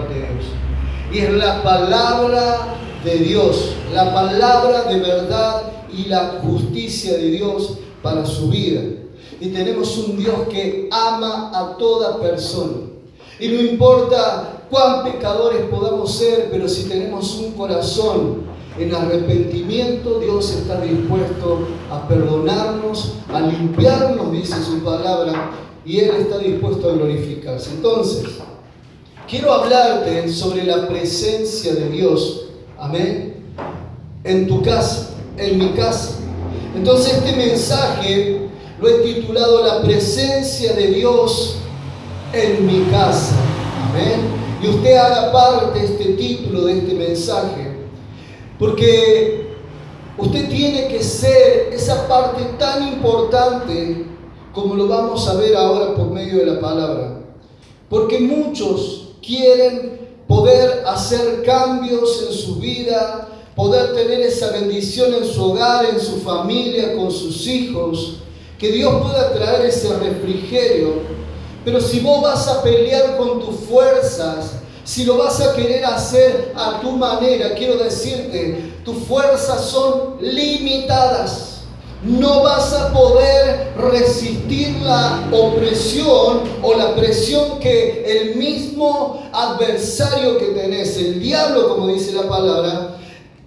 parte de Dios. Y es la palabra de Dios, la palabra de verdad y la justicia de Dios para su vida. Y tenemos un Dios que ama a toda persona. Y no importa cuán pecadores podamos ser, pero si tenemos un corazón en arrepentimiento, Dios está dispuesto a perdonarnos, a limpiarnos, dice su palabra, y Él está dispuesto a glorificarse. Entonces, quiero hablarte sobre la presencia de Dios, amén, en tu casa, en mi casa. Entonces este mensaje lo he titulado La presencia de Dios en mi casa, amén. Y usted haga parte de este título, de este mensaje, porque usted tiene que ser esa parte tan importante como lo vamos a ver ahora por medio de la palabra. Porque muchos quieren poder hacer cambios en su vida, poder tener esa bendición en su hogar, en su familia, con sus hijos, que Dios pueda traer ese refrigerio. Pero si vos vas a pelear con tus fuerzas, si lo vas a querer hacer a tu manera, quiero decirte, tus fuerzas son limitadas. No vas a poder resistir la opresión o la presión que el mismo adversario que tenés, el diablo, como dice la palabra,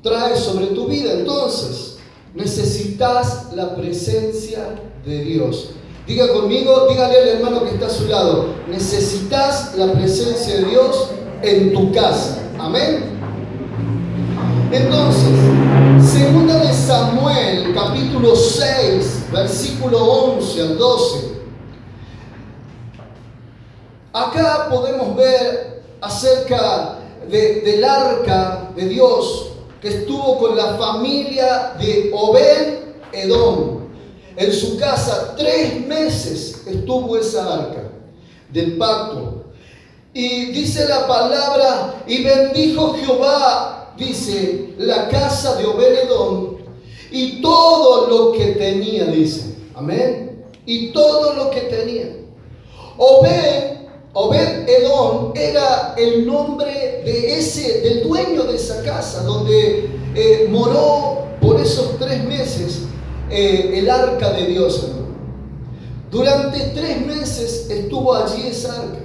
trae sobre tu vida. Entonces, necesitas la presencia de Dios. Diga conmigo, dígale al hermano que está a su lado, necesitas la presencia de Dios en tu casa. Amén. Entonces, segunda de Samuel, capítulo 6, versículo 11 al 12. Acá podemos ver acerca del arca de Dios que estuvo con la familia de Obed-Edom. En su casa 3 meses estuvo esa arca del pacto. Y dice la palabra, y bendijo Jehová, dice, la casa de Obed-Edom y todo lo que tenía, dice. Amén. Y todo lo que tenía. Obed-Edom era el nombre del dueño de esa casa, donde moró por esos 3 meses el arca de Dios. Durante 3 meses estuvo allí esa arca.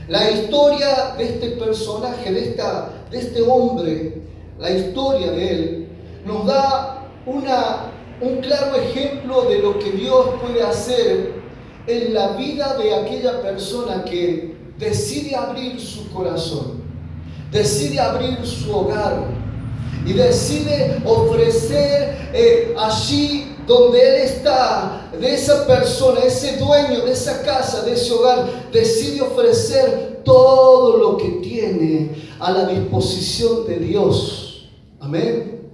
La historia de este personaje, de este hombre, la historia de él, nos da un claro ejemplo de lo que Dios puede hacer en la vida de aquella persona que decide abrir su corazón, decide abrir su hogar y decide ofrecer allí donde Él está, de esa persona, ese dueño de esa casa, de ese hogar, decide ofrecer todo lo que tiene a la disposición de Dios. Amén.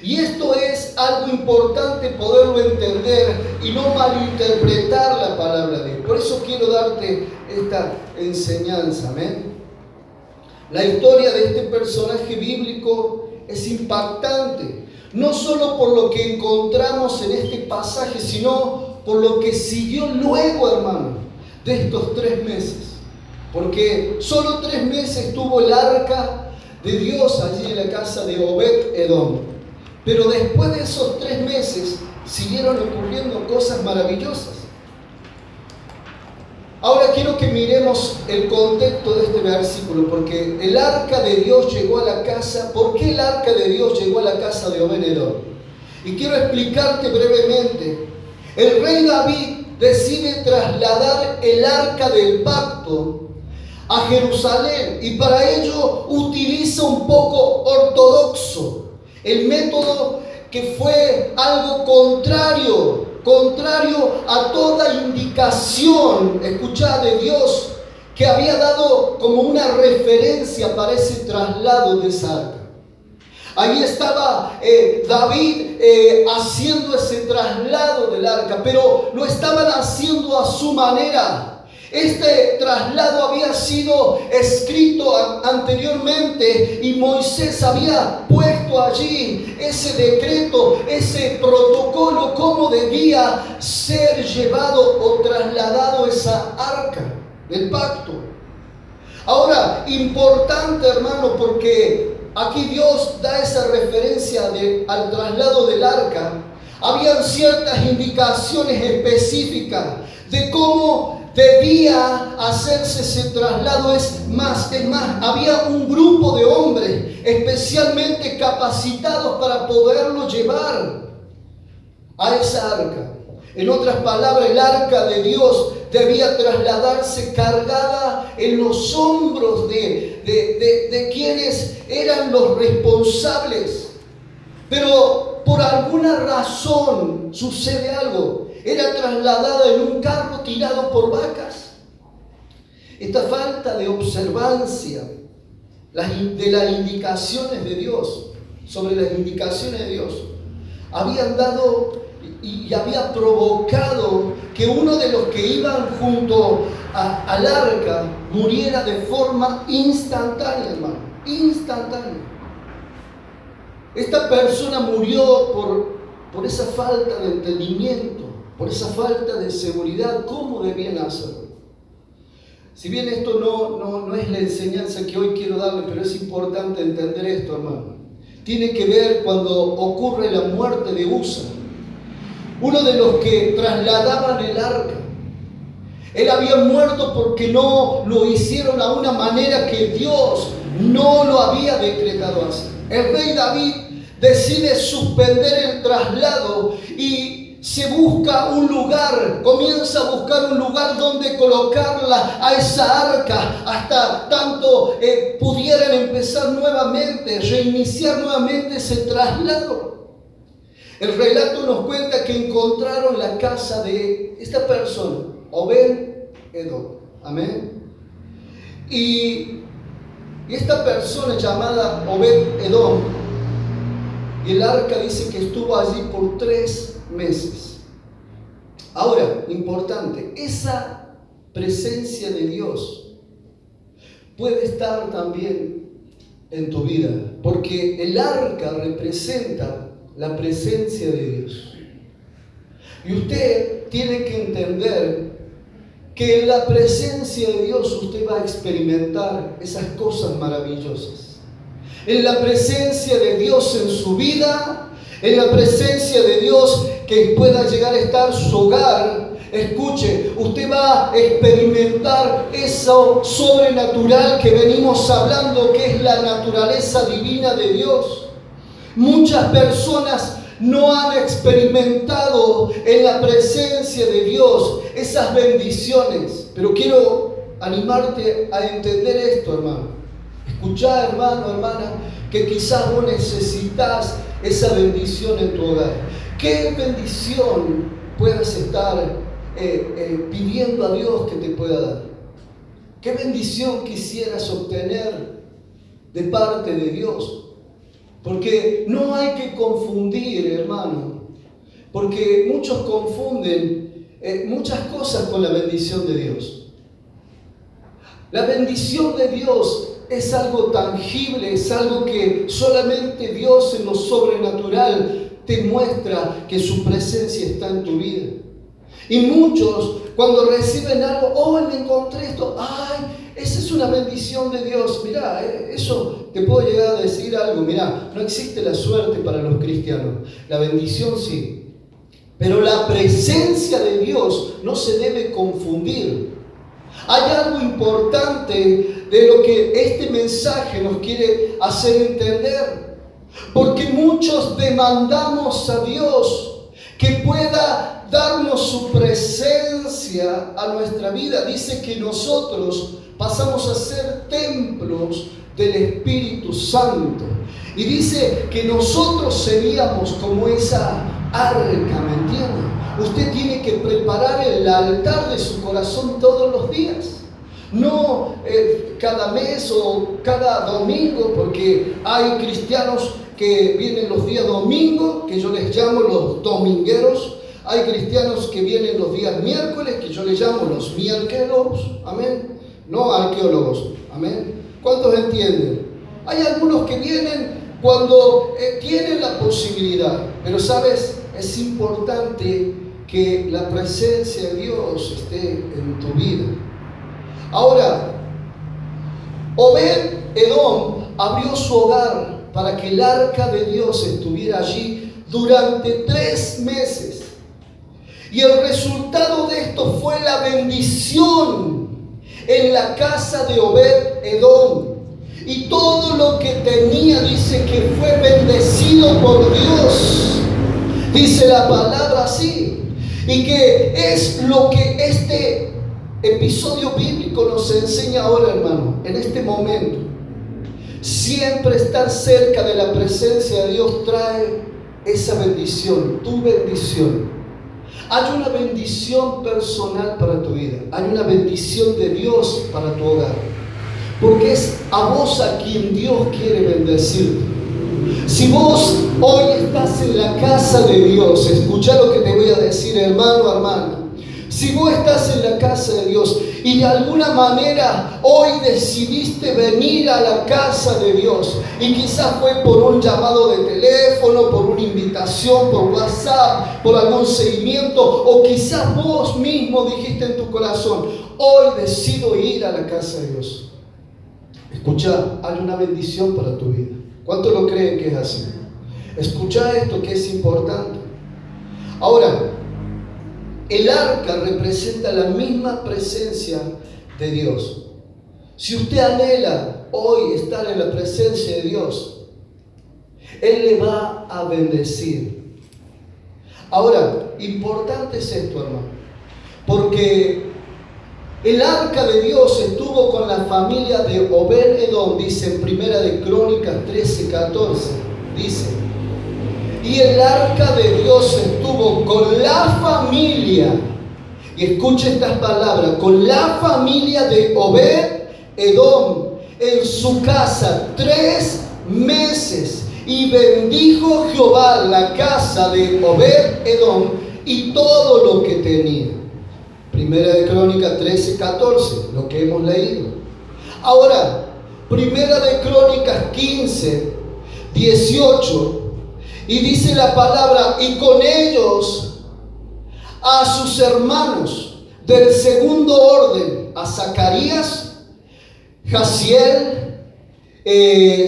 Y esto es algo importante poderlo entender y no malinterpretar la palabra de Dios. Por eso quiero darte esta enseñanza. Amén. La historia de este personaje bíblico es impactante. No solo por lo que encontramos en este pasaje, sino por lo que siguió luego, hermano, de estos 3 meses. Porque solo 3 meses tuvo el arca de Dios allí en la casa de Obed-Edom. Pero después de esos 3 meses siguieron ocurriendo cosas maravillosas. Ahora quiero que miremos el contexto de este versículo, porque el arca de Dios llegó a la casa. ¿Por qué el arca de Dios llegó a la casa de Obed-Edom? Y quiero explicarte brevemente. El rey David decide trasladar el arca del pacto a Jerusalén y para ello utiliza un poco ortodoxo el método, que fue algo contrario a toda indicación, escuchada, de Dios, que había dado como una referencia para ese traslado de esa arca. Ahí estaba David haciendo ese traslado del arca, pero lo estaban haciendo a su manera. Este traslado había sido escrito anteriormente y Moisés había puesto allí ese decreto, ese protocolo, cómo debía ser llevado o trasladado esa arca del pacto. Ahora, importante, hermano, porque aquí Dios da esa referencia al traslado del arca. Habían ciertas indicaciones específicas de cómo debía hacerse ese traslado. Es más, había un grupo de hombres especialmente capacitados para poderlo llevar a esa arca. En otras palabras, el arca de Dios debía trasladarse cargada en los hombros de quienes eran los responsables. Pero por alguna razón sucede algo. Era trasladada en un carro tirado por vacas. Esta falta de observancia de las indicaciones de Dios, sobre las indicaciones de Dios, habían dado y había provocado que uno de los que iban junto al arca muriera de forma instantánea, hermano, instantánea. Esta persona murió por esa falta de entendimiento, por esa falta de seguridad. ¿Cómo debían hacerlo? Si bien esto no es la enseñanza que hoy quiero darle, pero es importante entender esto, hermano. Tiene que ver cuando ocurre la muerte de Usa, uno de los que trasladaban el arca. Él había muerto porque no lo hicieron a una manera que Dios no lo había decretado hacer. El rey David decide suspender el traslado y se busca un lugar, comienza a buscar un lugar donde colocarla a esa arca hasta tanto pudieran empezar nuevamente, reiniciar nuevamente ese traslado. El relato nos cuenta que encontraron la casa de esta persona, Obed-Edom. Amén. Y esta persona llamada Obed-Edom, y el arca dice que estuvo allí por 3 meses. Ahora, importante, esa presencia de Dios puede estar también en tu vida, porque el arca representa la presencia de Dios. Y usted tiene que entender que en la presencia de Dios usted va a experimentar esas cosas maravillosas. En la presencia de Dios en su vida, en la presencia de Dios que pueda llegar a estar su hogar, escuche, usted va a experimentar eso sobrenatural que venimos hablando, que es la naturaleza divina de Dios. Muchas personas no han experimentado en la presencia de Dios esas bendiciones, pero quiero animarte a entender esto, hermano. Escuchá, hermano, hermana, que quizás vos necesitas esa bendición en tu hogar. ¿Qué bendición puedas estar pidiendo a Dios que te pueda dar? ¿Qué bendición quisieras obtener de parte de Dios? Porque no hay que confundir, hermano, porque muchos confunden muchas cosas con la bendición de Dios. La bendición de Dios es algo tangible, es algo que solamente Dios en lo sobrenatural te muestra que su presencia está en tu vida. Y muchos, cuando reciben algo, me encontré esto, esa es una bendición de Dios. Mirá, eso te puedo llegar a decir algo. Mirá, no existe la suerte para los cristianos. La bendición sí. Pero la presencia de Dios no se debe confundir. Hay algo importante de lo que este mensaje nos quiere hacer entender. Porque muchos demandamos a Dios que pueda darnos su presencia a nuestra vida. Dice que nosotros pasamos a ser templos del Espíritu Santo. Y dice que nosotros seríamos como esa arca, ¿me entiende? Usted tiene que preparar el altar de su corazón todos los días. No cada mes o cada domingo, porque hay cristianos que vienen los días domingos, que yo les llamo los domingueros. Hay cristianos que vienen los días miércoles, que yo les llamo los miércoles. Amén. No arqueólogos. Amén. ¿Cuántos entienden? Hay algunos que vienen cuando tienen la posibilidad. Pero sabes, es importante que la presencia de Dios esté en tu vida. Ahora, Obed-Edom abrió su hogar para que el arca de Dios estuviera allí durante 3 meses. Y el resultado de esto fue la bendición en la casa de Obed-Edom. Y todo lo que tenía, dice que fue bendecido por Dios. Dice la palabra así. Y que es lo que este episodio bíblico nos enseña ahora, hermano, en este momento. Siempre estar cerca de la presencia de Dios trae esa bendición, tu bendición. Hay una bendición personal para tu vida. Hay una bendición de Dios para tu hogar. Porque es a vos a quien Dios quiere bendecirte. Si vos hoy estás en la casa de Dios, escucha lo que te voy a decir, hermano, hermana. Si vos estás en la casa de Dios y de alguna manera hoy decidiste venir a la casa de Dios, y quizás fue por un llamado de teléfono, por una invitación, por WhatsApp, por algún seguimiento, o quizás vos mismo dijiste en tu corazón, hoy decido ir a la casa de Dios. Escucha, hay una bendición para tu vida. ¿Cuántos lo creen que es así? Escucha esto que es importante. Ahora, el arca representa la misma presencia de Dios. Si usted anhela hoy estar en la presencia de Dios, Él le va a bendecir. Ahora, importante es esto, hermano, porque el arca de Dios estuvo con la familia de Obed-Edom, dice en Primera de Crónicas 13:14, dice, y el arca de Dios estuvo con la familia, y escuche estas palabras, con la familia de Obed-Edom en su casa 3 meses, y bendijo Jehová la casa de Obed-Edom y todo lo que tenía. Primera de Crónicas 13:14, lo que hemos leído. Ahora, Primera de Crónicas 15:18, y dice la palabra, y con ellos a sus hermanos del segundo orden, a Zacarías, Jaziel,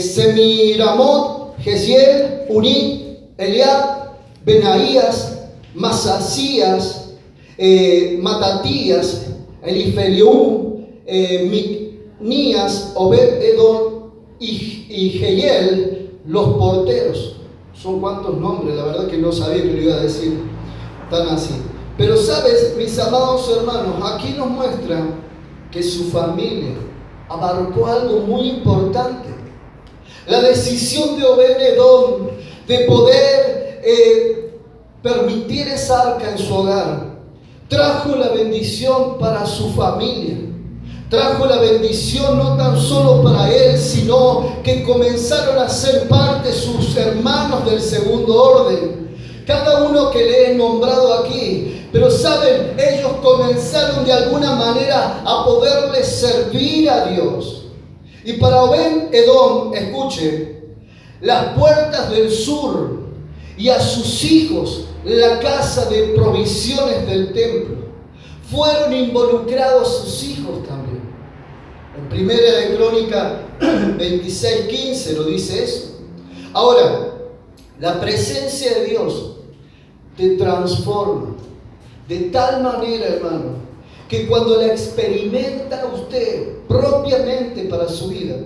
Semiramot, Jeziel, Uní, Eliab, Benaías, Masasías, Matatías, Elifeleú, Micnías, Obed-Edom y Jehiel, los porteros. Son cuantos nombres, la verdad que no sabía que lo iba a decir tan así. Pero sabes, mis amados hermanos, aquí nos muestra que su familia abarcó algo muy importante. La decisión de Obed-Edom de poder permitir esa arca en su hogar trajo la bendición para su familia. Trajo la bendición no tan solo para él, sino que comenzaron a ser parte sus hermanos del segundo orden. Cada uno que le he nombrado aquí. Pero saben, ellos comenzaron de alguna manera a poderle servir a Dios. Y para Obed-Edom, escuche, las puertas del sur y a sus hijos la casa de provisiones del templo, fueron involucrados sus hijos también. En Primera de Crónica 26:15 lo dice eso. Ahora, la presencia de Dios te transforma de tal manera, hermano, que cuando la experimenta usted propiamente para su vida,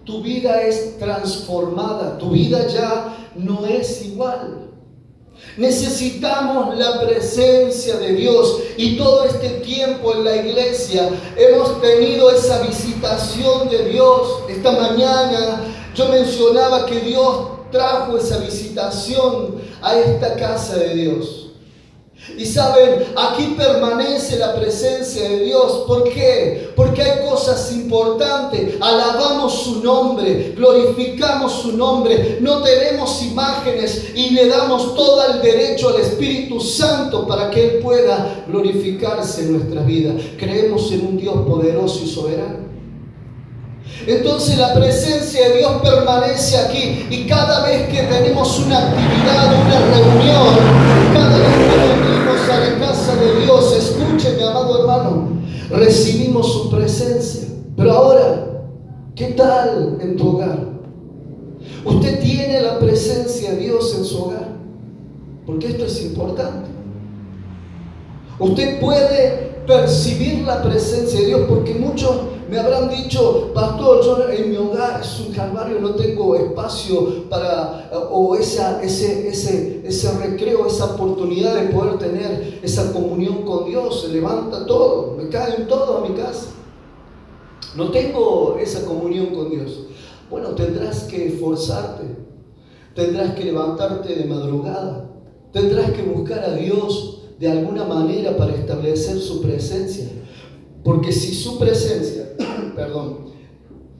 tu vida es transformada, tu vida ya no es igual. Necesitamos la presencia de Dios, y todo este tiempo en la iglesia hemos tenido esa visitación de Dios. Esta mañana yo mencionaba que Dios trajo esa visitación a esta casa de Dios. Y saben, aquí permanece la presencia de Dios. ¿Por qué? Porque hay cosas importantes. Alabamos su nombre, glorificamos su nombre, no tenemos imágenes y le damos todo el derecho al Espíritu Santo para que Él pueda glorificarse en nuestra vida. Creemos en un Dios poderoso y soberano. Entonces la presencia de Dios permanece aquí, y cada vez que tenemos una actividad, una reunión, cada vez que venimos a la casa de Dios, escuche, mi amado hermano, recibimos su presencia. Pero ahora, ¿qué ¿Qué tal en tu hogar? ¿Usted tiene la presencia de Dios en su hogar? Porque esto es importante. Usted puede percibir la presencia de Dios, porque muchos me habrán dicho: pastor, yo en mi hogar es un calvario, no tengo espacio para, o ese recreo, esa oportunidad de poder tener esa comunión con Dios. Se levanta todo, me caen todo a mi casa. No tengo esa comunión con Dios. Bueno, tendrás que esforzarte, tendrás que levantarte de madrugada, tendrás que buscar a Dios de alguna manera para establecer su presencia. Porque si su presencia,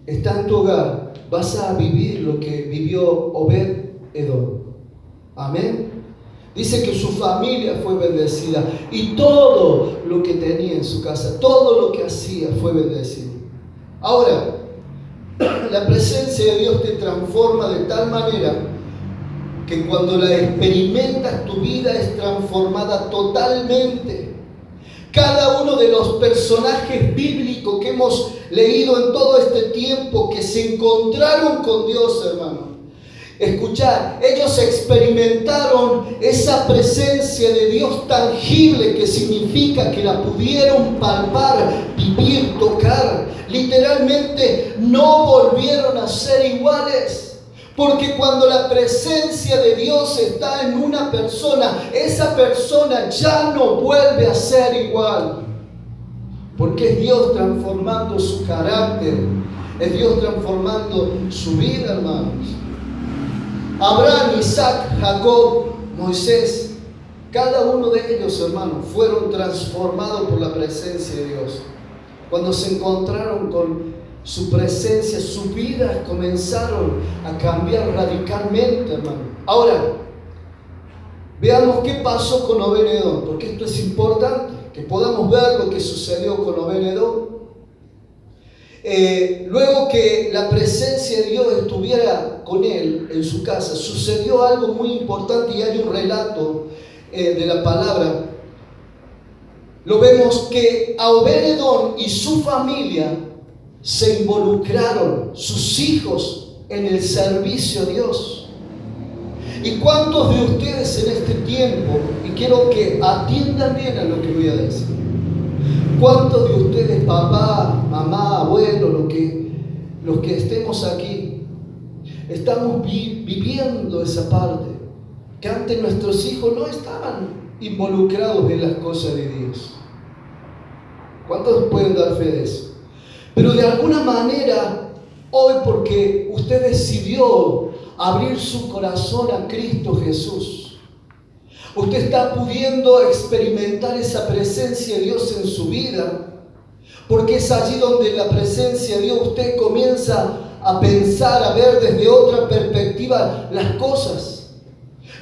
está en tu hogar, vas a vivir lo que vivió Obed-Edom. Amén. Dice que su familia fue bendecida y todo lo que tenía en su casa, todo lo que hacía fue bendecido. Ahora, la presencia de Dios te transforma de tal manera que cuando la experimentas, tu vida es transformada totalmente. Cada uno de los personajes bíblicos que hemos leído en todo este tiempo, que se encontraron con Dios, hermano, escuchad, ellos experimentaron esa presencia de Dios tangible, que significa que la pudieron palpar, vivir, tocar. Literalmente no volvieron a ser iguales. Porque cuando la presencia de Dios está en una persona, esa persona ya no vuelve a ser igual. Porque es Dios transformando su carácter, es Dios transformando su vida, hermanos. Abraham, Isaac, Jacob, Moisés, cada uno de ellos, hermanos, fueron transformados por la presencia de Dios. Cuando se encontraron con su presencia, sus vidas comenzaron a cambiar radicalmente, hermano. Ahora, veamos qué pasó con Obed-Edom, porque esto es importante, que podamos ver lo que sucedió con Obed-Edom. Luego que la presencia de Dios estuviera con él en su casa, sucedió algo muy importante, y hay un relato de la palabra. Lo vemos que a Obed-Edom y su familia se involucraron, sus hijos, en el servicio a Dios. ¿Y cuántos de ustedes en este tiempo, y quiero que atiendan bien a lo que voy a decir, cuántos de ustedes, papá, mamá, abuelo, los que estemos aquí, estamos viviendo esa parte, que antes nuestros hijos no estaban involucrados en las cosas de Dios? ¿Cuántos pueden dar fe de eso? Pero de alguna manera, hoy, porque usted decidió abrir su corazón a Cristo Jesús, usted está pudiendo experimentar esa presencia de Dios en su vida, porque es allí donde la presencia de Dios usted comienza a pensar, a ver desde otra perspectiva las cosas.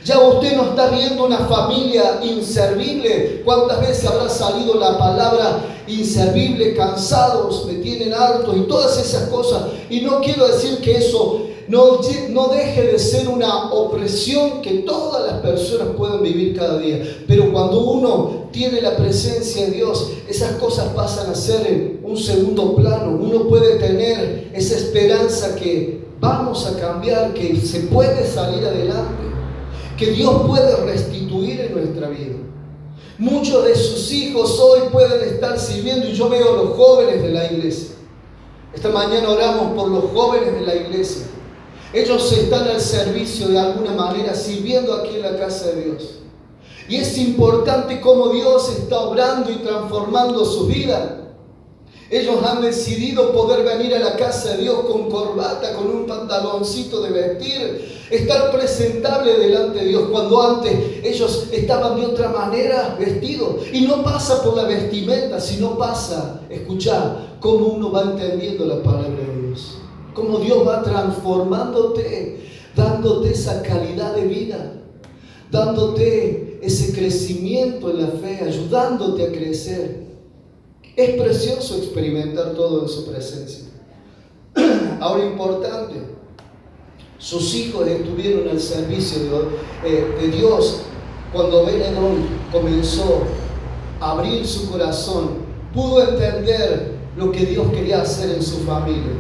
Ya usted no está viendo una familia inservible. ¿Cuántas veces habrá salido la palabra inservible? Cansados, me tienen hartos y todas esas cosas. Y no quiero decir que eso no deje de ser una opresión que todas las personas pueden vivir cada día. Pero cuando uno tiene la presencia de Dios, esas cosas pasan a ser en un segundo plano. Uno puede tener esa esperanza que vamos a cambiar, que se puede salir adelante, que Dios puede restituir en nuestra vida. Muchos de sus hijos hoy pueden estar sirviendo, y yo veo a los jóvenes de la iglesia. Esta mañana oramos por los jóvenes de la iglesia. Ellos están al servicio de alguna manera, sirviendo aquí en la casa de Dios. Y es importante cómo Dios está obrando y transformando su vida. Ellos han decidido poder venir a la casa de Dios con corbata, con un pantaloncito de vestir, estar presentable delante de Dios, cuando antes ellos estaban de otra manera vestidos. Y no pasa por la vestimenta, sino pasa, escuchá, cómo uno va entendiendo la palabra de Dios, cómo Dios va transformándote, dándote esa calidad de vida, dándote ese crecimiento en la fe, ayudándote a crecer. Es precioso experimentar todo en su presencia. Ahora, importante, sus hijos estuvieron al servicio de Dios. Cuando Obed-Edom comenzó a abrir su corazón, pudo entender lo que Dios quería hacer en su familia.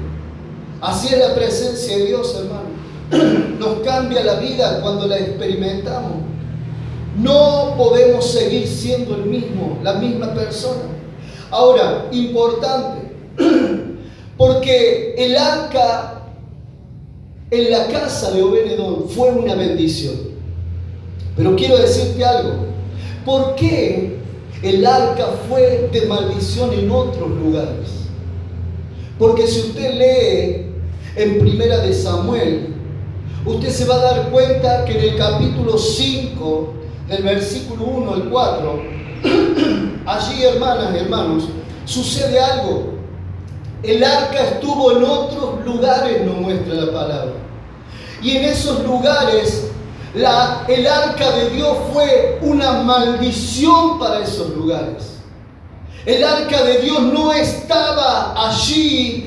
Así es la presencia de Dios, hermano. Nos cambia la vida cuando la experimentamos. No podemos seguir siendo la misma persona. Ahora, importante, porque el arca en la casa de Obed-Edom fue una bendición. Pero quiero decirte algo. ¿Por qué el arca fue de maldición en otros lugares? Porque si usted lee en Primera de Samuel, usted se va a dar cuenta que en el capítulo 5, del versículo 1 al 4, allí, hermanas y hermanos, sucede algo. El arca estuvo en otros lugares, nos muestra la palabra. Y en esos lugares, el arca de Dios fue una maldición para esos lugares. El arca de Dios no estaba allí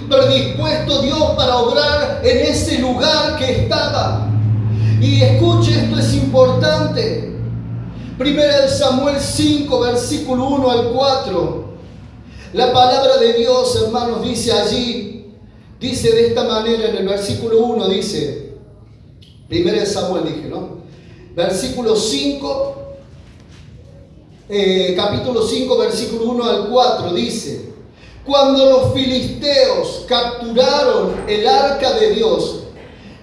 predispuesto Dios para obrar en ese lugar que estaba. Y escuche, esto es importante. Primera de Samuel 5, versículo 1 al 4. La palabra de Dios, hermanos, dice allí, dice de esta manera en el versículo 1, dice, Primera de Samuel dije, ¿no? Versículo 5, capítulo 5, versículo 1 al 4, dice: cuando los filisteos capturaron el arca de Dios,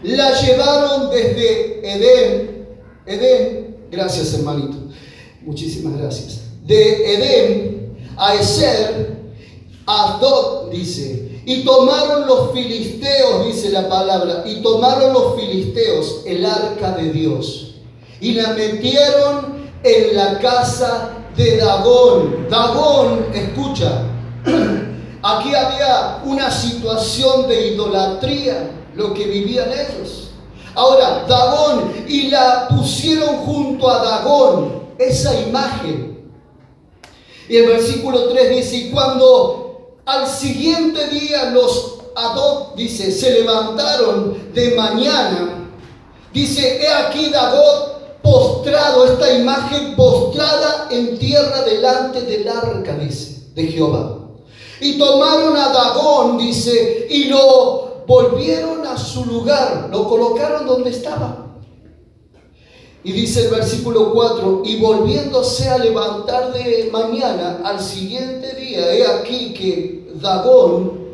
la llevaron desde Edén, gracias hermanito, muchísimas gracias, de Edén a Ezer, a Adot, dice, y tomaron los filisteos, dice la palabra, y tomaron los filisteos el arca de Dios, y la metieron en la casa de Dagón. Dagón, escucha, aquí había una situación de idolatría, lo que vivían ellos. Ahora, Dagón, y la pusieron junto a Dagón, esa imagen. Y el versículo 3 dice: y cuando al siguiente día los Adot, dice, se levantaron de mañana, dice, he aquí Dagón postrado, esta imagen postrada en tierra delante del arca, dice, de Jehová. Y tomaron a Dagón, dice, y lo volvieron a su lugar, lo colocaron donde estaba. Y dice el versículo 4, y volviéndose a levantar de mañana al siguiente día, he aquí que Dagón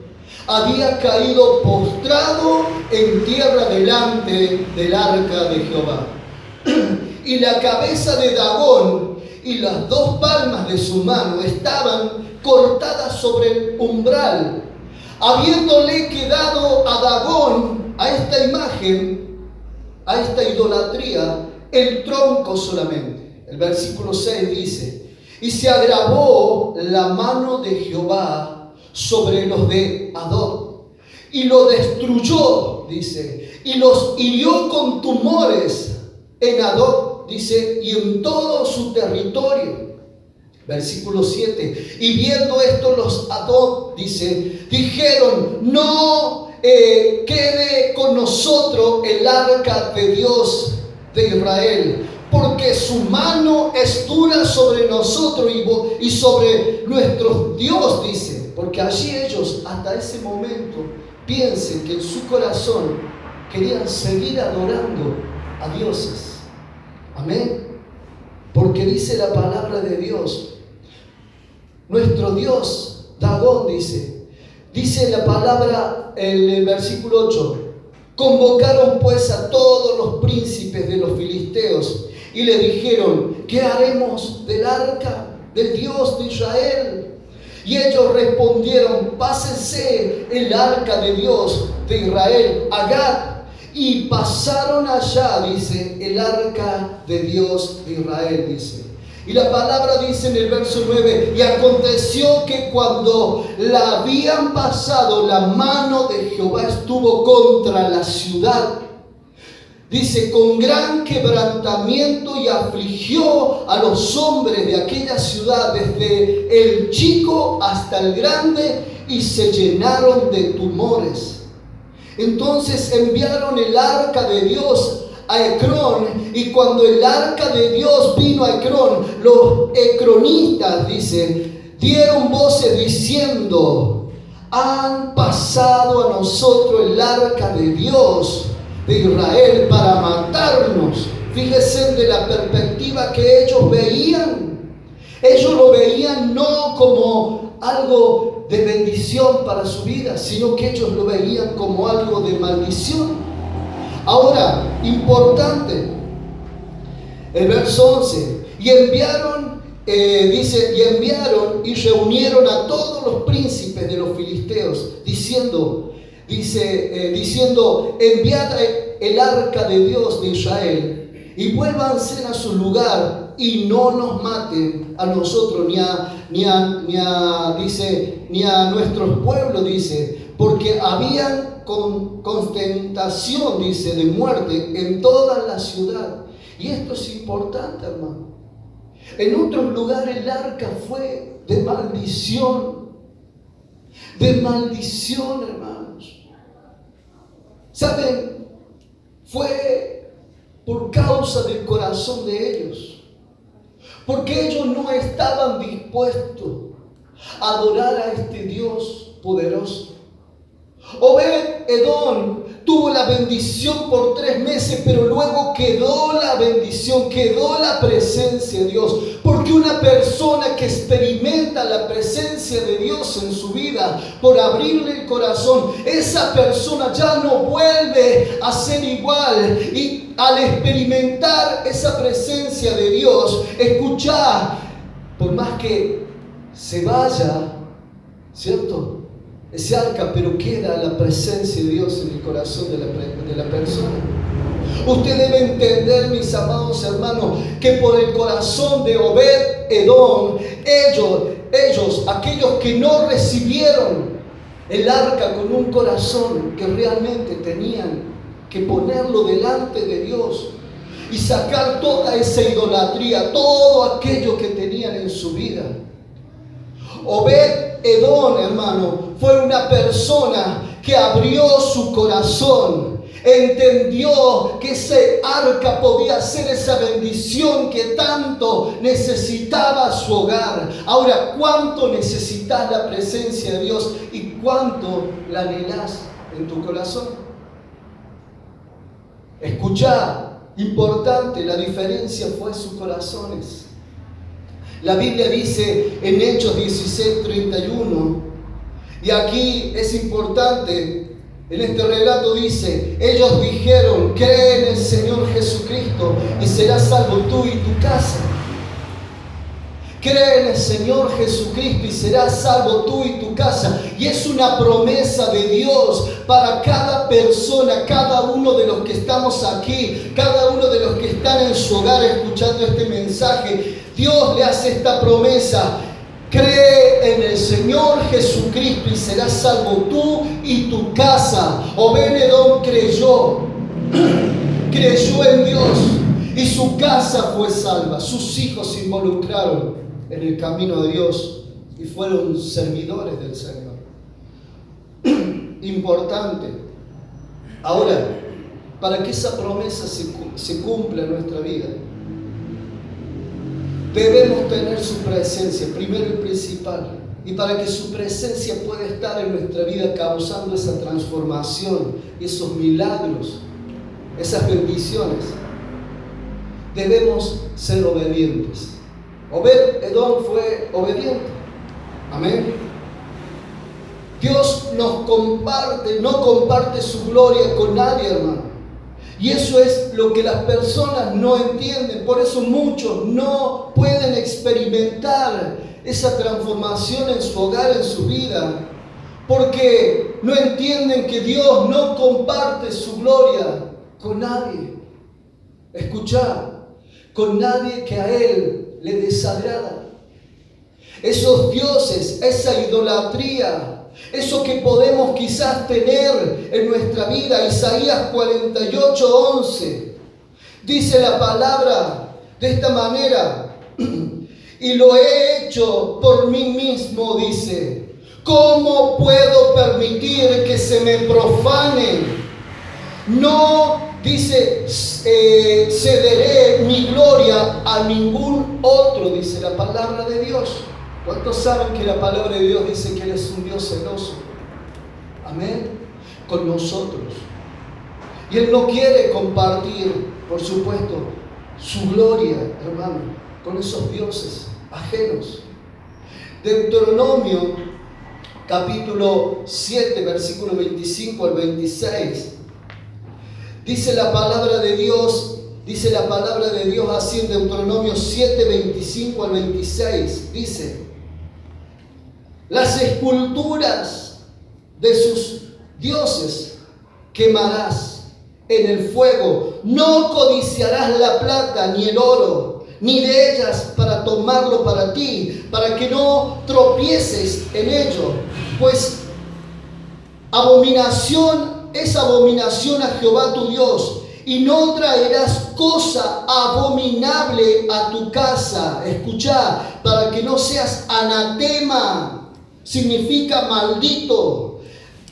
había caído postrado en tierra delante del arca de Jehová. Y la cabeza de Dagón y las dos palmas de su mano estaban cortadas sobre el umbral, habiéndole quedado a Dagón, a esta imagen, a esta idolatría, el tronco solamente. El versículo 6 dice: y se agravó la mano de Jehová sobre los de Adot, y lo destruyó, dice, y los hirió con tumores en Adot, dice, y en todo su territorio. Versículo 7, y viendo esto los Adot, dice, dijeron: no quede con nosotros el arca de Dios de Israel, porque su mano es dura sobre nosotros y sobre nuestro Dios, dice. Porque allí ellos hasta ese momento piensen que en su corazón querían seguir adorando a dioses. Amén. Porque dice la palabra de Dios, nuestro Dios, Dagón, dice la palabra en el versículo 8, convocaron pues a todos los príncipes de los filisteos y le dijeron: ¿qué haremos del arca del Dios de Israel? Y ellos respondieron: pásense el arca de Dios de Israel a Gat. Y pasaron allá, dice, el arca de Dios de Israel, dice. Y la palabra dice en el verso 9: y aconteció que cuando la habían pasado, la mano de Jehová estuvo contra la ciudad, dice, con gran quebrantamiento, y afligió a los hombres de aquella ciudad, desde el chico hasta el grande, y se llenaron de tumores. Entonces enviaron el arca de Dios a Ecrón, y cuando el arca de Dios vino a Ecrón, los ecronitas, dice, dieron voces diciendo: han pasado a nosotros el arca de Dios, de Israel, para matarnos. Fíjense de la perspectiva que ellos veían. Ellos lo veían no como algo de bendición para su vida, sino que ellos lo veían como algo de maldición. Ahora, importante, el verso 11, y enviaron y reunieron a todos los príncipes de los filisteos, diciendo, enviad el arca de Dios de Israel, y vuélvanse a su lugar, y no nos maten a nosotros, ni a nuestros pueblos, dice, porque habían constatación, dice, de muerte en toda la ciudad. Y esto es importante, hermano. En otros lugares el arca fue de maldición. De maldición, hermanos. ¿Saben? Fue por causa del corazón de ellos. Porque ellos no estaban dispuestos a adorar a este Dios poderoso. Obed-Edom tuvo la bendición por 3 meses, pero luego quedó la bendición, quedó la presencia de Dios. Porque una persona que experimenta la presencia de Dios en su vida, por abrirle el corazón, esa persona ya no vuelve a ser igual. Y al experimentar esa presencia de Dios, escuchá, por más que se vaya, ¿cierto?, ese arca, pero queda la presencia de Dios en el corazón de la persona. Usted debe entender, mis amados hermanos, que por el corazón de Obed-Edom, ellos, aquellos que no recibieron el arca con un corazón que realmente tenían que ponerlo delante de Dios y sacar toda esa idolatría, todo aquello que tenían en su vida. Obed-Edom, hermano, fue una persona que abrió su corazón, entendió que ese arca podía ser esa bendición que tanto necesitaba su hogar. Ahora, ¿cuánto necesitas la presencia de Dios y cuánto la anhelás en tu corazón? Escuchá, importante, la diferencia fue sus corazones. La Biblia dice en Hechos 16:31, y aquí es importante, en este relato dice, ellos dijeron, cree en el Señor Jesucristo y serás salvo tú y tu casa. Cree en el Señor Jesucristo y serás salvo tú y tu casa. Y es una promesa de Dios para cada persona, cada uno de los que estamos aquí, cada uno de los que están en su hogar escuchando este mensaje. Dios le hace esta promesa: cree en el Señor Jesucristo y serás salvo tú y tu casa. Obed-Edom creyó en Dios y su casa fue salva. Sus hijos se involucraron en el camino de Dios y fueron servidores del Señor. Importante. Ahora, para que esa promesa se cumpla en nuestra vida, debemos tener su presencia, primero y principal. Y para que su presencia pueda estar en nuestra vida causando esa transformación, esos milagros, esas bendiciones, debemos ser obedientes. Obed-Edom fue obediente. Amén. Dios no comparte su gloria con nadie, hermano. Y eso es lo que las personas no entienden. Por eso muchos no pueden experimentar esa transformación en su hogar, en su vida, porque no entienden que Dios no comparte su gloria con nadie. Escuchá, con nadie que a Él le desagrada. Esos dioses, esa idolatría, eso que podemos quizás tener en nuestra vida. Isaías 48:11 dice la palabra de esta manera: y lo he hecho por mí mismo, dice. ¿Cómo puedo permitir que se me profane? No, dice, cederé mi gloria a ningún otro, dice la palabra de Dios. ¿Cuántos saben que la palabra de Dios dice que Él es un Dios celoso? Amén. Con nosotros. Y Él no quiere compartir, por supuesto, su gloria, hermano, con esos dioses ajenos. Deuteronomio, capítulo 7, versículo 25 al 26. Dice la palabra de Dios así en Deuteronomio 7, 25 al 26. Dice: las esculturas de sus dioses quemarás en el fuego. No codiciarás la plata ni el oro, ni de ellas para tomarlo para ti, para que no tropieces en ello, pues es abominación a Jehová tu Dios, y no traerás cosa abominable a tu casa. Escuchá, para que no seas anatema, significa maldito,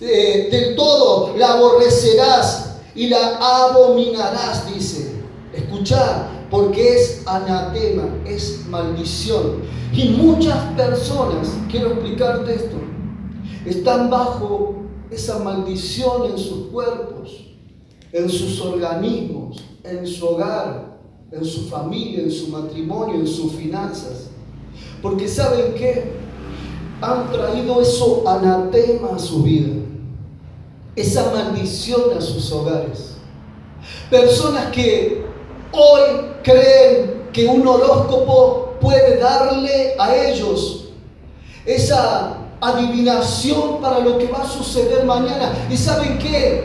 del todo la aborrecerás y la abominarás, dice. Escuchá, porque es anatema, es maldición. Y muchas personas, quiero explicarte esto, están bajo esa maldición en sus cuerpos, en sus organismos, en su hogar, en su familia, en su matrimonio, en sus finanzas. Porque ¿saben qué? Han traído eso anatema a su vida, esa maldición a sus hogares. Personas que hoy creen que un horóscopo puede darle a ellos esa adivinación para lo que va a suceder mañana. ¿Y saben qué?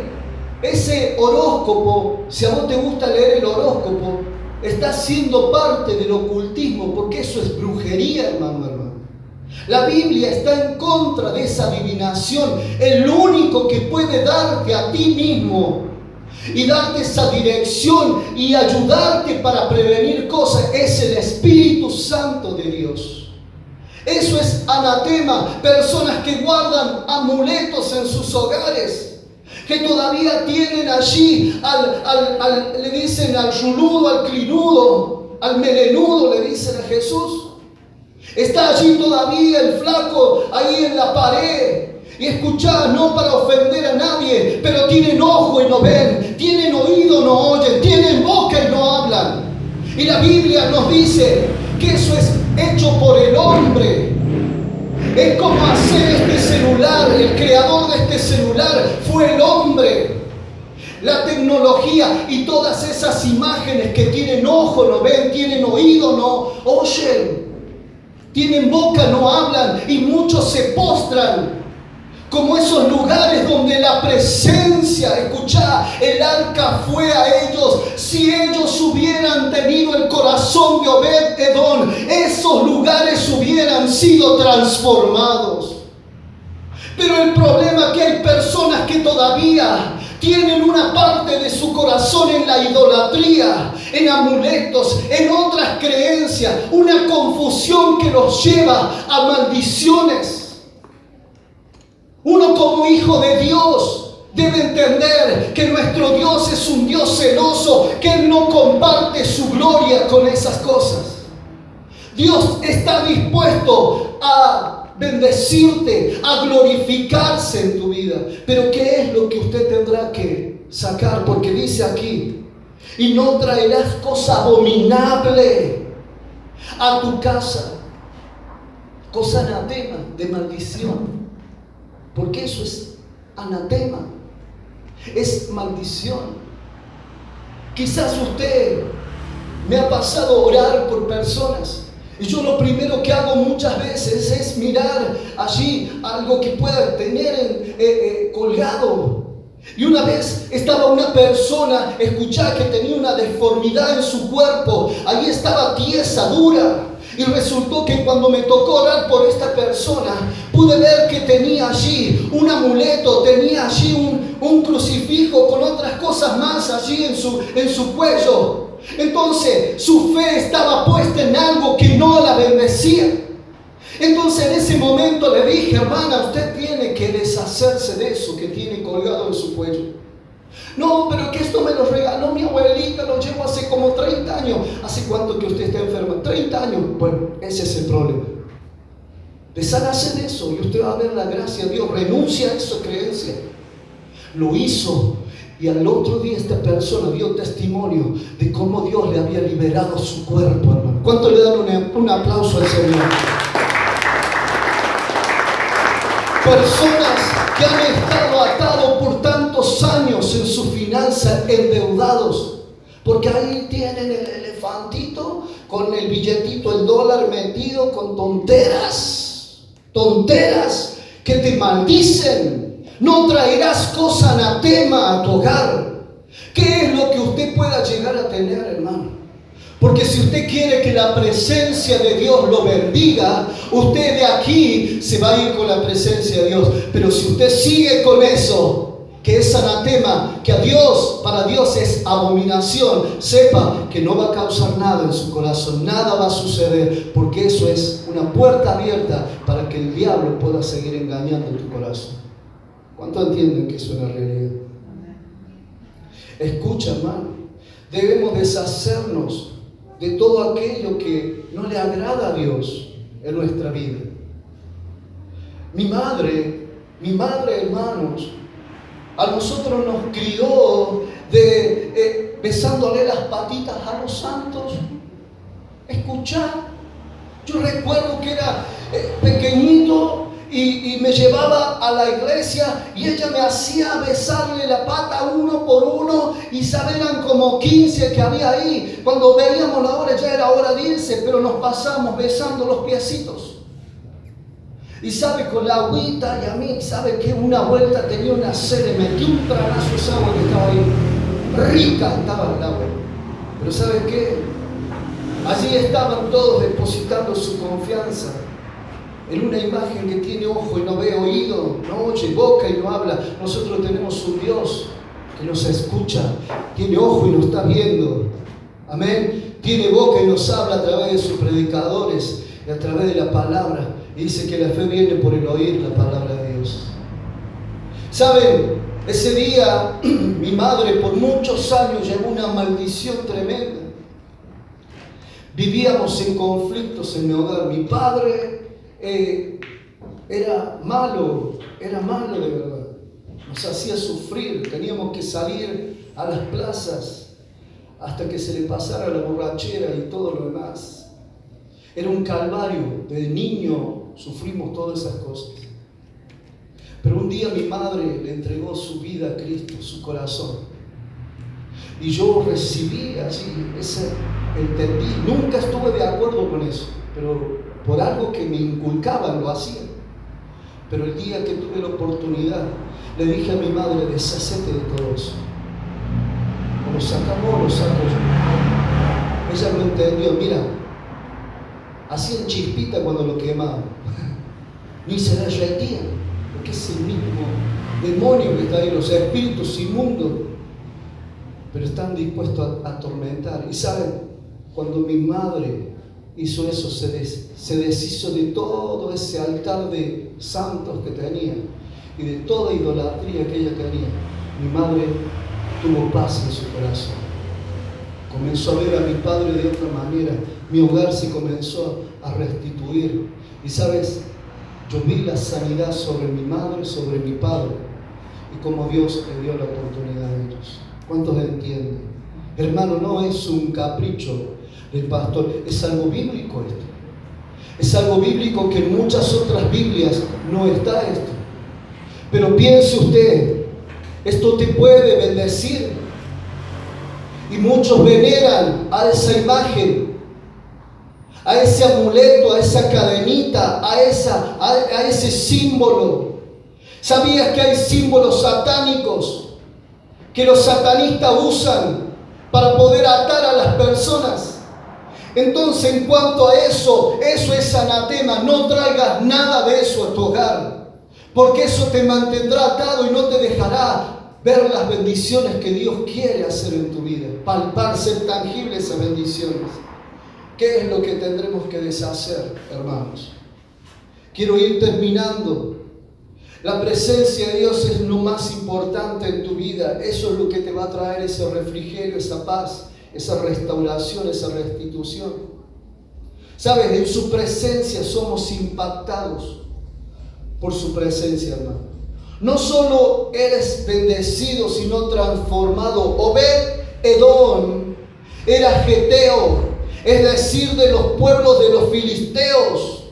Ese horóscopo, si a vos te gusta leer el horóscopo, está siendo parte del ocultismo, porque eso es brujería, hermano. La Biblia está en contra de esa adivinación. El único que puede darte a ti mismo y darte esa dirección y ayudarte para prevenir cosas es el Espíritu Santo de Dios. Eso es anatema. Personas que guardan amuletos en sus hogares, que todavía tienen allí le dicen al ruludo, al clinudo, al melenudo, le dicen a Jesús. Está allí todavía el flaco ahí en la pared. Y escuchá, no para ofender a nadie, pero tienen ojo y no ven, tienen oído y no oyen, tienen boca y no hablan. Y la Biblia nos dice que eso es hecho por el hombre. Es como hacer este celular. El creador de este celular fue el hombre. La tecnología y todas esas imágenes que tienen ojo, no ven, tienen oído, no oyen, tienen boca, no hablan, y muchos se postran como esos lugares donde la presencia, escuchá, el arca fue a ellos. Si ellos hubieran tenido el corazón de Obed-Edom, esos lugares hubieran sido transformados. Pero el problema es que hay personas que todavía tienen una parte de su corazón en la idolatría, en amuletos, en otras creencias, una confusión que los lleva a maldiciones. Uno como hijo de Dios debe entender que nuestro Dios es un Dios celoso, que Él no comparte su gloria con esas cosas. Dios está dispuesto a bendecirte, a glorificarse en tu vida. Pero ¿qué es lo que usted tendrá que sacar? Porque dice aquí: y no traerás cosa abominable a tu casa. Cosa anatema, de maldición. Porque eso es anatema, es maldición. Quizás usted me ha pasado orar por personas, y yo lo primero que hago muchas veces es mirar allí algo que pueda tener colgado. Y una vez estaba una persona, escuchá, que tenía una deformidad en su cuerpo. Allí estaba tiesa, dura. Y resultó que cuando me tocó orar por esta persona, pude ver que tenía allí un amuleto, tenía allí un crucifijo con otras cosas más allí en su cuello. Entonces su fe estaba puesta en algo que no la bendecía. Entonces en ese momento le dije: hermana, usted tiene que deshacerse de eso que tiene colgado en su cuello. No, pero que esto me lo regaló mi abuelita, lo llevo hace como 30 años. ¿Hace cuánto que usted está enferma? 30 años. Bueno, ese es el problema. Empezar a hacer eso y usted va a ver la gracia de Dios. Renuncia a esa creencia. Lo hizo y al otro día esta persona dio testimonio de cómo Dios le había liberado su cuerpo, hermano. ¿Cuánto le dan un aplauso al Señor? Personas que han estado atados por tantos años en sus finanzas, endeudados, porque ahí tienen el elefantito con el billetito, el dólar metido con tonteras que te maldicen. No traerás cosa anatema a tu hogar. ¿Qué es lo que usted pueda llegar a tener, hermano? Porque si usted quiere que la presencia de Dios lo bendiga, usted de aquí se va a ir con la presencia de Dios. Pero si usted sigue con eso, que es anatema, que para Dios es abominación, sepa que no va a causar nada en su corazón, nada va a suceder, porque eso es una puerta abierta para que el diablo pueda seguir engañando tu corazón. ¿Cuánto entienden que eso es la realidad? Escucha, hermano, debemos deshacernos de todo aquello que no le agrada a Dios en nuestra vida. Mi madre, hermanos, a nosotros nos crió besándole las patitas a los santos. Escuchar. Yo recuerdo que era pequeñito y me llevaba a la iglesia y ella me hacía besarle la pata uno por uno, y eran como 15 que había ahí. Cuando veíamos la hora ya era hora de irse, pero nos pasamos besando los piecitos. Y sabe, con la agüita, y a mí, sabe que una vuelta tenía una sed, metí un tragazo de esa agua que estaba ahí, rica estaba el agua. Pero ¿sabe qué? Allí estaban todos depositando su confianza en una imagen que tiene ojo y no ve, oído, no oye, boca y no habla. Nosotros tenemos un Dios que nos escucha, tiene ojo y nos está viendo. Amén. Tiene boca y nos habla a través de sus predicadores y a través de la palabra. Y dice que la fe viene por el oír la palabra de Dios. ¿Saben? Ese día mi madre por muchos años llevó una maldición tremenda. Vivíamos en conflictos en mi hogar. Mi padre era malo de verdad. Nos hacía sufrir. Teníamos que salir a las plazas hasta que se le pasara la borrachera y todo lo demás. Era un calvario. De niño sufrimos todas esas cosas. Pero un día mi madre le entregó su vida a Cristo, su corazón. Y yo recibí así, entendí. Nunca estuve de acuerdo con eso, pero por algo que me inculcaban lo hacía. Pero el día que tuve la oportunidad, le dije a mi madre: deshacete de todo eso. O lo sacamos o lo saco yo. Ella no entendió. Mira, hacían chispita cuando lo quemaban. Ni se derretían, porque es el mismo demonio que está ahí, los espíritus inmundos, pero están dispuestos a atormentar. Y saben, cuando mi madre hizo eso, se deshizo de todo ese altar de santos que tenía y de toda idolatría que ella tenía. Mi madre tuvo paz en su corazón. Comenzó a ver a mi padre de otra manera. Mi hogar se comenzó a restituir. Y sabes, yo vi la sanidad sobre mi madre, sobre mi padre, y cómo Dios le dio la oportunidad a ellos. ¿Cuántos entienden? Hermano, no es un capricho del pastor, es algo bíblico esto. Es algo bíblico que en muchas otras Biblias no está esto. Pero piense usted, esto te puede bendecir. Y muchos veneran a esa imagen, a ese amuleto, a esa cadenita, a ese símbolo. ¿Sabías que hay símbolos satánicos que los satanistas usan para poder atar a las personas? Entonces, en cuanto a eso es anatema. No traigas nada de eso a tu hogar, porque eso te mantendrá atado y no te dejará ver las bendiciones que Dios quiere hacer en tu vida, palpar, ser tangibles esas bendiciones. ¿Qué es lo que tendremos que deshacer, hermanos? Quiero ir terminando. La presencia de Dios es lo más importante en tu vida. Eso es lo que te va a traer ese refrigerio, esa paz, esa restauración, esa restitución. ¿Sabes? En su presencia somos impactados por su presencia, hermano. No solo eres bendecido, sino transformado. Obed-Edom era geteo, es decir, de los pueblos de los filisteos.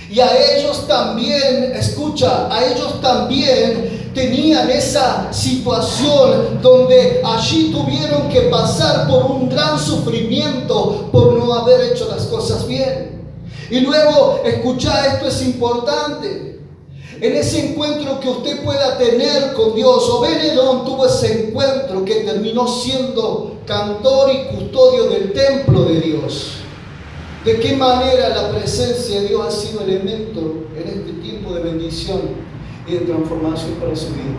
Y a ellos también, escucha, a ellos también tenían esa situación donde allí tuvieron que pasar por un gran sufrimiento por no haber hecho las cosas bien. Y luego, escucha, esto es importante. En ese encuentro que usted pueda tener con Dios, Obed-Edom tuvo ese encuentro que terminó siendo cantor y custodio del templo de Dios. ¿De qué manera la presencia de Dios ha sido elemento en este tiempo de bendición y de transformación para su vida?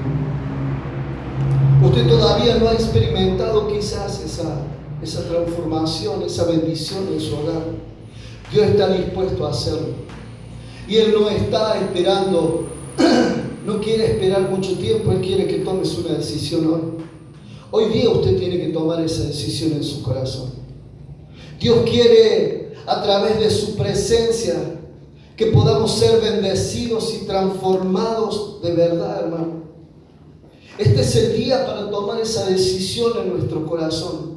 Usted todavía no ha experimentado quizás esa transformación, esa bendición en su hogar. Dios está dispuesto a hacerlo. Y Él no está esperando, no quiere esperar mucho tiempo, Él quiere que tomes una decisión hoy. Hoy día usted tiene que tomar esa decisión en su corazón. Dios quiere, a través de su presencia, que podamos ser bendecidos y transformados de verdad, hermano. Este es el día para tomar esa decisión en nuestro corazón.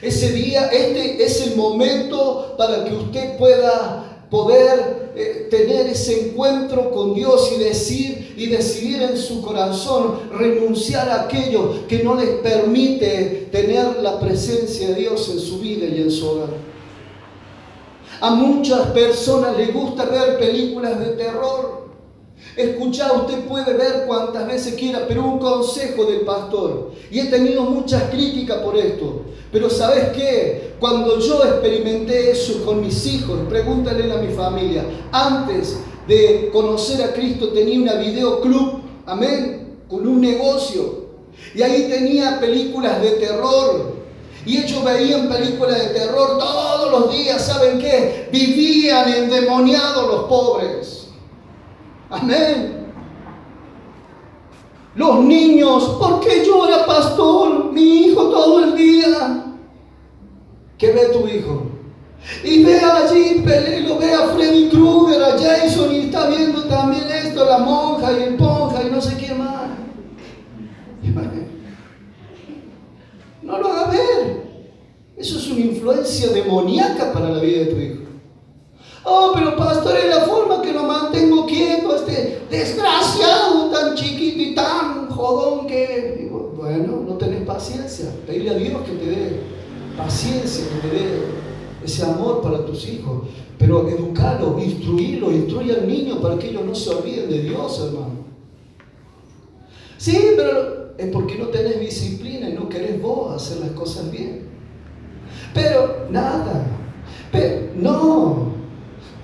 Ese día, este es el momento para que usted pueda poder tener ese encuentro con Dios y decidir en su corazón renunciar a aquello que no les permite tener la presencia de Dios en su vida y en su hogar. A muchas personas les gusta ver películas de terror. Escuchar, usted puede ver cuantas veces quiera, pero un consejo del pastor. Y he tenido muchas críticas por esto. Pero ¿sabes qué? Cuando yo experimenté eso con mis hijos, pregúntale a mi familia, antes de conocer a Cristo tenía una videoclub, amén, con un negocio. Y ahí tenía películas de terror. Y ellos veían películas de terror todos los días. ¿Saben qué? Vivían endemoniados los pobres. Amén. Los niños, ¿por qué llora, pastor? Mi hijo todo el día. ¿Qué ve tu hijo? Y ve allí, lo ve a Freddy Krueger, a Jason, y está viendo también esto, la monja y el ponja y no sé qué más. No lo hagas ver. Eso es una influencia demoníaca para la vida de tu hijo. Oh, pero pastor, es la forma que lo mantengo quieto, este desgraciado tan chiquito y tan jodón que... Digo, bueno, no tenés paciencia. Pedirle a Dios que te dé paciencia, que te dé ese amor para tus hijos. Pero educarlo, instruye al niño para que ellos no se olviden de Dios, hermano. Sí, pero es porque no tenés disciplina y no querés vos hacer las cosas bien. Pero nada, no,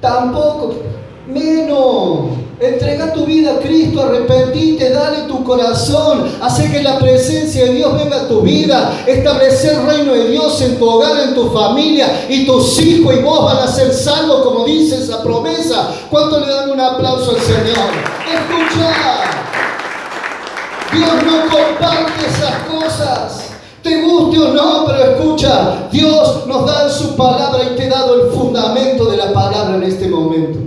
tampoco, menos. Entrega tu vida a Cristo, arrepentite, dale tu corazón, hace que la presencia de Dios venga a tu vida, establecer el reino de Dios en tu hogar, en tu familia, y tus hijos y vos van a ser salvos, como dice esa promesa. ¿Cuánto le dan un aplauso al Señor? Escucha, Dios no comparte esas cosas. Te guste o no, pero escucha, Dios nos da en su palabra y te he dado el fundamento de la palabra en este momento.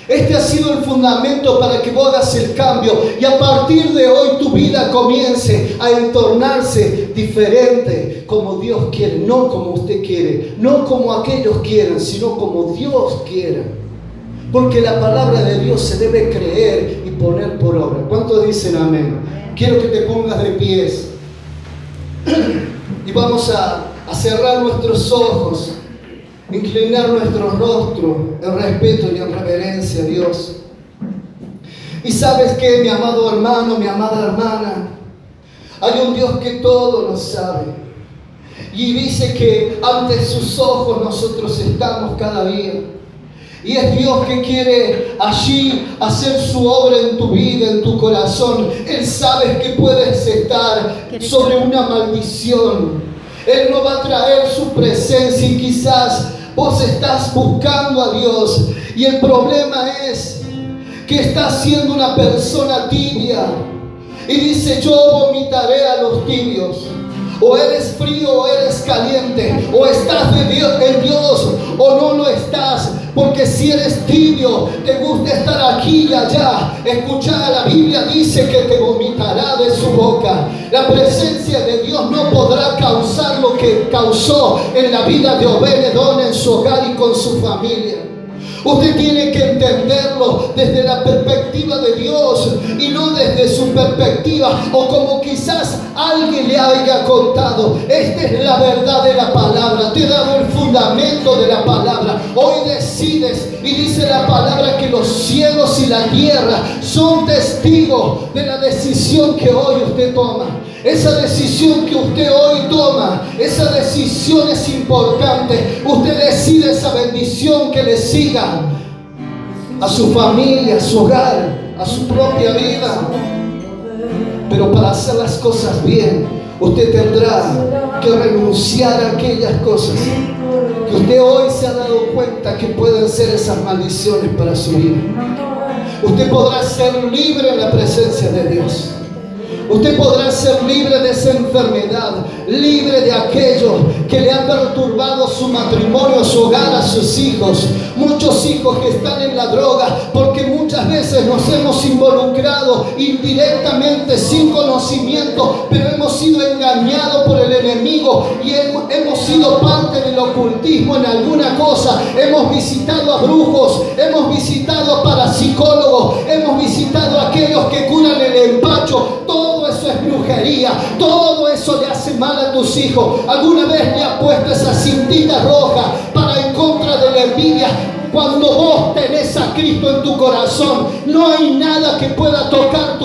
Este ha sido el fundamento para que vos hagas el cambio y a partir de hoy tu vida comience a entornarse diferente, como Dios quiere, no como usted quiere, no como aquellos quieren, sino como Dios quiera. Porque la palabra de Dios se debe creer y poner por obra. ¿Cuántos dicen amén? Quiero que te pongas de pies. Y vamos a cerrar nuestros ojos, inclinar nuestro rostro en respeto y en reverencia a Dios. Y sabes que, mi amado hermano, mi amada hermana, hay un Dios que todo lo sabe. Y dice que ante sus ojos nosotros estamos cada día. Y es Dios que quiere allí hacer su obra en tu vida, en tu corazón. Él sabe que puedes estar sobre una maldición. Él no va a traer su presencia y quizás vos estás buscando a Dios. Y el problema es que estás siendo una persona tibia. Y dice, yo vomitaré a los tibios. O eres frío o eres caliente, o estás en Dios o no lo estás, porque si eres tibio, te gusta estar aquí y allá, escuchar, la Biblia dice que te vomitará de su boca. La presencia de Dios no podrá causar lo que causó en la vida de Obed-Edom en su hogar y con su familia. Usted tiene que entenderlo desde la perspectiva de Dios y no desde su perspectiva o como quizás alguien le haya contado. Esta es la verdad de la palabra. Te he dado el fundamento de la palabra. Hoy decides, y dice la palabra que los cielos y la tierra son testigos de la decisión que hoy usted toma. Esa decisión que usted hoy toma, esa decisión es importante. Usted decide esa bendición que le siga a su familia, a su hogar, a su propia vida. Pero para hacer las cosas bien, usted tendrá que renunciar a aquellas cosas que usted hoy se ha dado cuenta que pueden ser esas maldiciones para su vida. Usted podrá ser libre en la presencia de Dios. Usted podrá ser libre de esa enfermedad, libre de aquello que le han perturbado su matrimonio, su hogar, a sus hijos. Muchos hijos que están en la droga porque muchas veces nos hemos involucrado indirectamente, sin conocimiento, pero hemos sido engañados por el enemigo y hemos sido parte del ocultismo en alguna cosa. Hemos visitado a brujos, hemos visitado a parapsicólogos, hemos visitado a aquellos que curan el empacho. Todo eso es brujería, todo eso le hace mal a tus hijos. ¿Alguna vez le has puesto esa cintita roja para en contra de la envidia? Cuando vos tenés a Cristo en tu corazón, no hay nada que pueda tocar tu